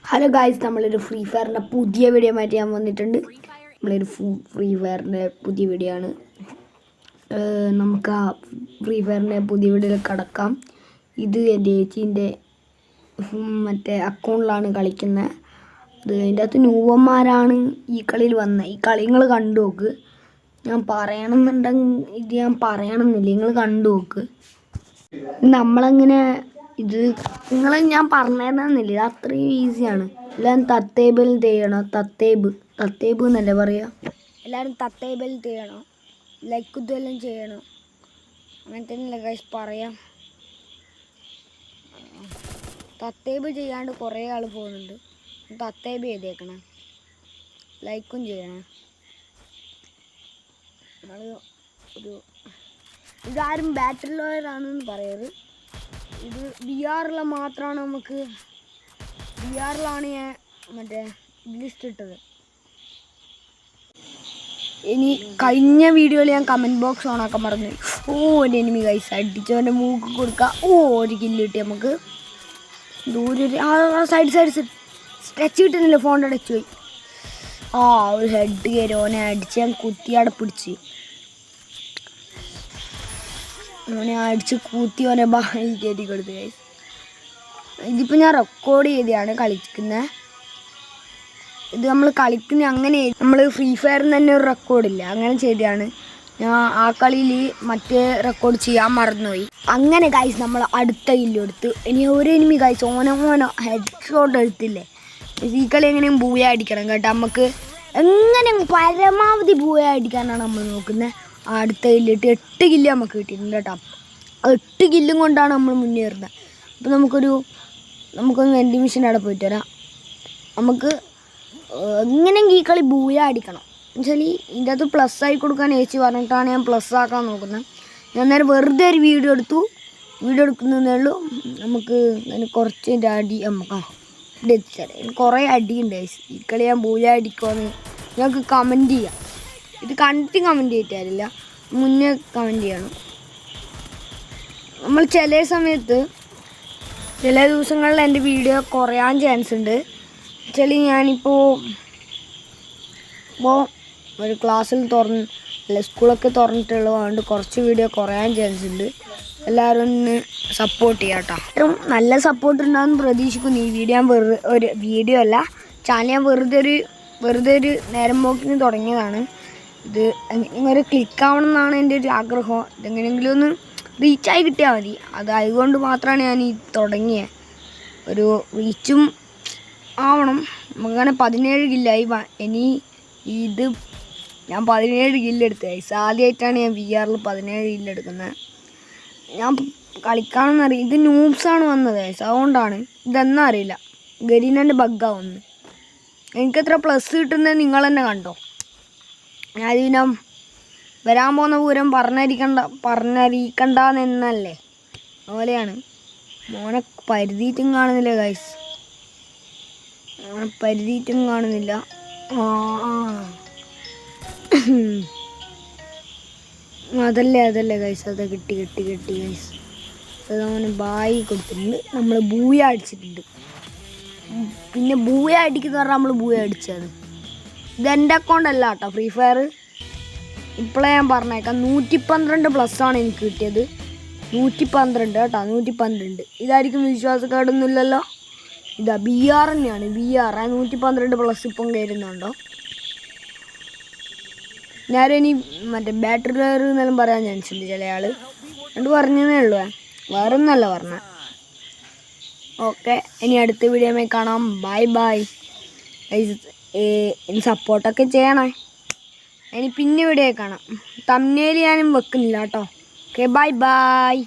Hello guys, നമ്മളൊരു free ഫയറിൻ്റെ പുതിയ video ആയിട്ട് ഞാൻ വന്നിട്ടുണ്ട്. നമ്മളൊരു ഫ്രീ ഫയറിൻ്റെ പുതിയ വീഡിയോ ആണ്. നമുക്ക് ആ ഫ്രീ ഫയറിൻ്റെ പുതിയ വീഡിയോയിൽ കടക്കാം. ഇത് എൻ്റെ ചേച്ചീൻ്റെ മറ്റേ അക്കൗണ്ടിലാണ് കളിക്കുന്നത്. അതിൻ്റെ അകത്ത് ന്യൂവന്മാരാണ് ഈ കളിയിൽ വന്നത്. ഈ കളി നിങ്ങൾ കണ്ടു നോക്ക്. ഞാൻ പറയണമെന്നില്ല, നിങ്ങൾ കണ്ടു നോക്ക്. നമ്മളങ്ങനെ ഇത് ഞാൻ പറഞ്ഞിരുന്നില്ല, ഇത് അത്രയും ഈസിയാണ്. എല്ലാവരും തത്തേബിൽ ചെയ്യണം. തത്തേബ് എന്നല്ലേ പറയുക. എല്ലാവരും തത്തേബിൽ ചെയ്യണം, ലൈക്ക് ഇതെല്ലാം ചെയ്യണം. അങ്ങനെ തന്നെയല്ലേ ഗൈസ് പറയാം. തത്തേബ് ചെയ്യാണ്ട് കുറേ ആൾ പോകുന്നുണ്ട്. തത്തേബ് ചെയ്തേക്കണം, ലൈക്കും ചെയ്യണം. നമ്മൾ ഇതാരും ബാറ്റിൽ ലോയറാണെന്ന് പറയരുത്. ഇത് VR മാത്രമാണ്. നമുക്ക് VR ഞാൻ മറ്റേ ലിസ്റ്റ് ഇട്ടത്. ഇനി കഴിഞ്ഞ വീഡിയോയിൽ ഞാൻ കമൻറ്റ് ബോക്സ് ഓണാക്കാൻ പറഞ്ഞു. ഒരു എനിമി ഗൈസ് അടിച്ചവൻ്റെ മൂക്ക് കൊടുക്കുക. ഒരു കില്ല് കിട്ടി നമുക്ക്. ദൂരെ സൈഡ് ടച്ച് കിട്ടുന്നില്ല, ഫോണിൻ്റെ ടച്ച് പോയി. ഒരു ഹെഡ് കയറി ഓനെ അടിച്ച് ഞാൻ കുത്തിയാടെ പിടിച്ച്. ഓനെ അടിച്ച് കൂത്തി ഓനെ ബായിൽ കയറ്റി കൊടുത്ത് ഗൈസ്. ഇതിപ്പോൾ ഞാൻ റെക്കോർഡ് ചെയ്താണ് കളിക്കുന്നത്. ഇത് നമ്മൾ കളിക്കുന്ന അങ്ങനെ നമ്മൾ ഫ്രീ ഫയറിന് തന്നെ ഒരു റെക്കോർഡില്ല, അങ്ങനെ ചെയ്തതാണ്. ഞാൻ ആ കളിയിൽ മറ്റേ റെക്കോർഡ് ചെയ്യാൻ മറന്നുപോയി. അങ്ങനെ ഗൈസ് നമ്മൾ അടുത്ത കില്ല് എടുത്ത്. ഇനി ഒരു എനിമി ഗൈസ് ഓനോ ഹെഡ് ഷോട്ട് എടുത്തില്ലേ. ഈ കളി എങ്ങനെയും ബൂയ അടിക്കണം കേട്ടോ. നമുക്ക് എങ്ങനെ പരമാവധി ബൂയ അടിക്കാനാണ് നമ്മൾ നോക്കുന്നത്. അടുത്ത കില്ലിട്ട് 8 കില്ല് നമുക്ക് കിട്ടിയിട്ടുണ്ട് കേട്ടോ. 8 കില്ലും കൊണ്ടാണ് നമ്മൾ മുന്നേറുന്നത്. അപ്പോൾ നമുക്കൊന്ന് വെൻഡിങ് മെഷീൻ അവിടെ പോയിട്ട് വരാം. നമുക്ക് എങ്ങനെയെങ്കിൽ ഈ കളി ബൂയ അടിക്കണം. എന്നുവെച്ചാൽ ഇതിൻ്റെ അകത്ത് പ്ലസ് ആയി കൊടുക്കാൻ ചേച്ചി പറഞ്ഞിട്ടാണ് ഞാൻ പ്ലസ് ആക്കാൻ നോക്കുന്നത്. ഞാൻ നേരെ വെറുതെ ഒരു വീഡിയോ എടുക്കുന്നതേ ഉള്ളൂ. നമുക്ക് അതിന് കുറച്ച് അടി നമുക്ക് ഇവിടെ എത്തിച്ചേരാം. കുറേ അടിയുണ്ട്. ഈ കളി ഞാൻ ബൂയ അടിക്കുമെന്ന് ഞങ്ങൾക്ക് കമൻറ്റ് ചെയ്യാം. ഇത് കണ്ടിട്ട് കമൻറ്റ് ചെയ്തിട്ടില്ല, മുന്നേ കമൻറ്റ് ചെയ്യണം. നമ്മൾ ചില ദിവസങ്ങളിൽ എൻ്റെ വീഡിയോ കുറയാൻ ചാൻസ് ഉണ്ട്. ഞാനിപ്പോൾ ഒരു ക്ലാസ്സിൽ സ്കൂളൊക്കെ തുറന്നിട്ടുള്ളതുകൊണ്ട് കുറച്ച് വീഡിയോ കുറയാൻ ചാൻസ് ഉണ്ട്. എല്ലാവരും ഒന്ന് സപ്പോർട്ട് ചെയ്യാം കേട്ടോ. നല്ല സപ്പോർട്ട് ഉണ്ടാകുമെന്ന് പ്രതീക്ഷിക്കുന്നു. ഈ വീഡിയോ ഞാൻ ഒരു വീഡിയോ അല്ല, ചാനൽ ഞാൻ വെറുതെ ഒരു നേരം പോക്കിന് തുടങ്ങിയതാണ്. ഇത് ഇങ്ങനെ ക്ലിക്കാവണം എന്നാണ് എൻ്റെ ഒരു ആഗ്രഹം. ഇതെങ്ങനെയെങ്കിലും ഒന്ന് റീച്ചായി കിട്ടിയാൽ മതി. അതുകൊണ്ട് മാത്രമാണ് ഞാൻ ഈ തുടങ്ങിയത്. ഒരു റീച്ചും ആവണം. നമുക്കങ്ങനെ 17 കില്ലായി. ഇനി ഇത് ഞാൻ 17 കില്ലെടുത്തത്. ആദ്യമായിട്ടാണ് ഞാൻ VR 17 കില്ലെടുക്കുന്നത്. ഞാൻ കളിക്കാണെന്നറിയാം. ഇത് ന്യൂബ്സാണ് വന്നത്, അതുകൊണ്ടാണ്. ഇതെന്നാ അറിയില്ല, ഗരീനൻ്റെ ബഗ്ഗാവുന്നു. എനിക്കെത്ര പ്ലസ് കിട്ടുന്നത് നിങ്ങൾ തന്നെ കണ്ടോ. ഞാനിതിനെ വരാൻ പോകുന്ന പൂരം പറഞ്ഞറിയിക്കണ്ടെന്നല്ലേ അതുപോലെയാണ്. മോനെ പരിധിയിട്ടും കാണുന്നില്ല ഗൈസ്, പരിധിയിട്ടും കാണുന്നില്ല. അതല്ലേ ഗൈസ്, അത് കിട്ടി ഗൈസ്. അത് അവന് ബായി കൊടുത്തിട്ടുണ്ട്. നമ്മൾ ബൂയ അടിച്ചിട്ടുണ്ട്. പിന്നെ ബൂയ അടിക്കുന്ന പറഞ്ഞാൽ നമ്മൾ ബൂയ അടിച്ചത്. ഇതെൻ്റെ അക്കൗണ്ട് അല്ല കേട്ടോ, ഫ്രീ ഫയർ. ഇപ്പോഴേ ഞാൻ പറഞ്ഞേക്കാം, 112+ എനിക്ക് കിട്ടിയത്. 112 കേട്ടോ, 112. ഇതായിരിക്കും വിശ്വാസക്കേടൊന്നുമില്ലല്ലോ. ഇതാ BR തന്നെയാണ്, BR 112+ ഇപ്പം കയറുന്നുണ്ടോ. ഞാനിനി മറ്റേ ബാറ്ററി പ്ലെയർ എന്നെല്ലാം പറയാൻ ചാൻസ് ഉണ്ട്. ചില ആൾ രണ്ട് പറഞ്ഞതേ ഉള്ളൂ, വേറെ ഒന്നല്ല പറഞ്ഞ. ഓക്കെ, ഇനി അടുത്ത വീഡിയോയിൽ കാണാം. ബൈ. ഇനി സപ്പോർട്ടൊക്കെ ചെയ്യണേ. ഇനി പിന്നെ വീഡിയോ കാണാം. തംബ്നെയിൽ ഞാനും വെക്കുന്നില്ല കേട്ടോ. Okay, by.